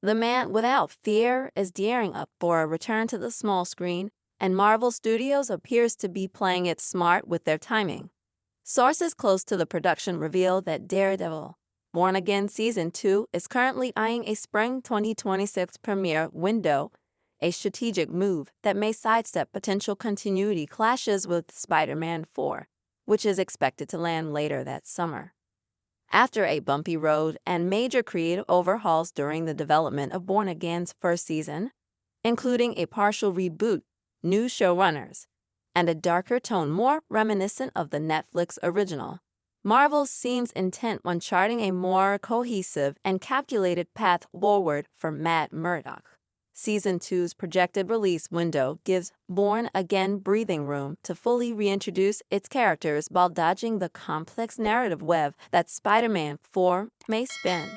The Man Without Fear is gearing up for a return to the small screen, and Marvel Studios appears to be playing it smart with their timing. Sources close to the production reveal that Daredevil, Born Again Season 2 is currently eyeing a spring 2026 premiere window, a strategic move that may sidestep potential continuity clashes with Spider-Man 4, which is expected to land later that summer. After a bumpy road and major creative overhauls during the development of Born Again's first season, including a partial reboot, new showrunners, and a darker tone more reminiscent of the Netflix original, Marvel seems intent on charting a more cohesive and calculated path forward for Matt Murdock. Season 2's projected release window gives Born Again breathing room to fully reintroduce its characters while dodging the complex narrative web that Spider-Man 4 may spin.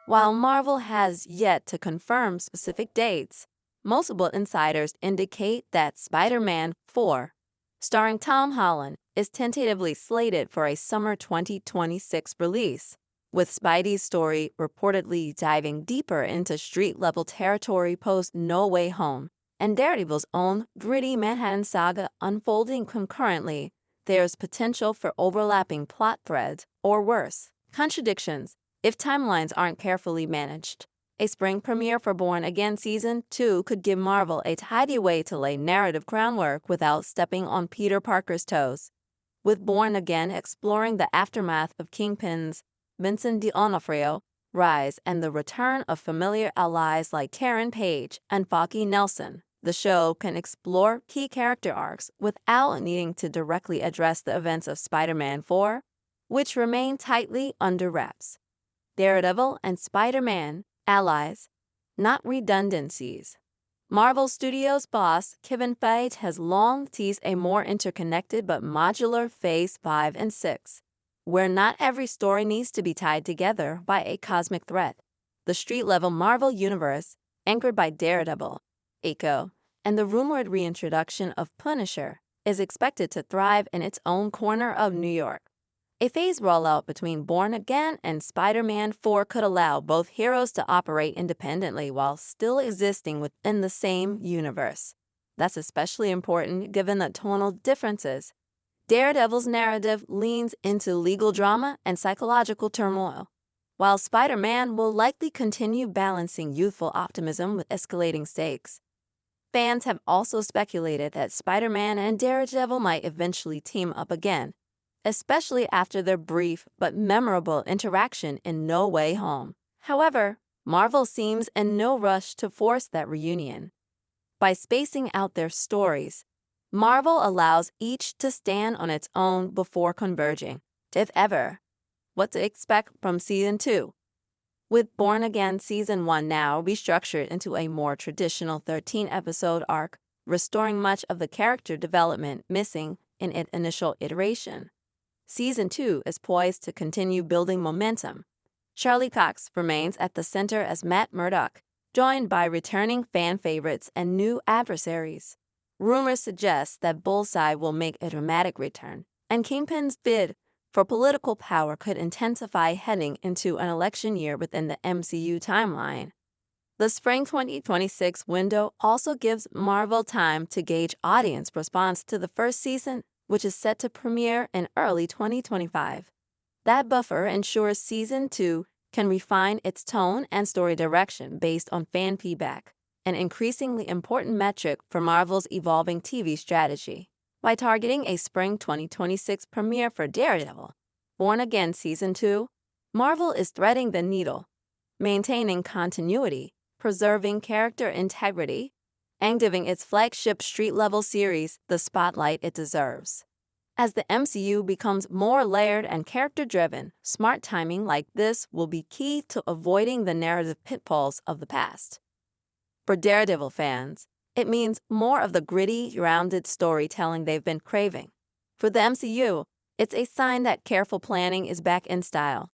While Marvel has yet to confirm specific dates, multiple insiders indicate that Spider-Man 4, starring Tom Holland, is tentatively slated for a summer 2026 release, with Spidey's story reportedly diving deeper into street-level territory post No Way Home, and Daredevil's own gritty Manhattan saga unfolding concurrently. There's potential for overlapping plot threads, or worse, contradictions, if timelines aren't carefully managed. A spring premiere for Born Again Season 2 could give Marvel a tidy way to lay narrative groundwork without stepping on Peter Parker's toes. With Born Again exploring the aftermath of Kingpin's Vincent D'Onofrio rise and the return of familiar allies like Karen Page and Foggy Nelson, the show can explore key character arcs without needing to directly address the events of Spider-Man 4, which remain tightly under wraps. Daredevil and Spider-Man, allies, not redundancies. Marvel Studios boss Kevin Feige has long teased a more interconnected but modular Phase 5 and 6, where not every story needs to be tied together by a cosmic thread. The street-level Marvel universe, anchored by Daredevil, Echo, and the rumored reintroduction of Punisher, is expected to thrive in its own corner of New York. A phased rollout between Born Again and Spider-Man 4 could allow both heroes to operate independently while still existing within the same universe. That's especially important given the tonal differences. Daredevil's narrative leans into legal drama and psychological turmoil, while Spider-Man will likely continue balancing youthful optimism with escalating stakes. Fans have also speculated that Spider-Man and Daredevil might eventually team up again, especially after their brief but memorable interaction in No Way Home. However, Marvel seems in no rush to force that reunion. By spacing out their stories, Marvel allows each to stand on its own before converging, if ever. What to expect from Season 2? With Born Again Season 1 now restructured into a more traditional 13-episode arc, restoring much of the character development missing in its initial iteration. Season 2 is poised to continue building momentum. Charlie Cox remains at the center as Matt Murdock, joined by returning fan favorites and new adversaries. Rumors suggest that Bullseye will make a dramatic return, and Kingpin's bid for political power could intensify heading into an election year within the MCU timeline. The spring 2026 window also gives Marvel time to gauge audience response to the first season, which is set to premiere in early 2025. That buffer ensures Season 2 can refine its tone and story direction based on fan feedback, an increasingly important metric for Marvel's evolving TV strategy. By targeting a spring 2026 premiere for Daredevil, Born Again Season 2, Marvel is threading the needle, maintaining continuity, preserving character integrity, and giving its flagship street-level series the spotlight it deserves. As the MCU becomes more layered and character-driven, smart timing like this will be key to avoiding the narrative pitfalls of the past. For Daredevil fans, it means more of the gritty, grounded storytelling they've been craving. For the MCU, it's a sign that careful planning is back in style.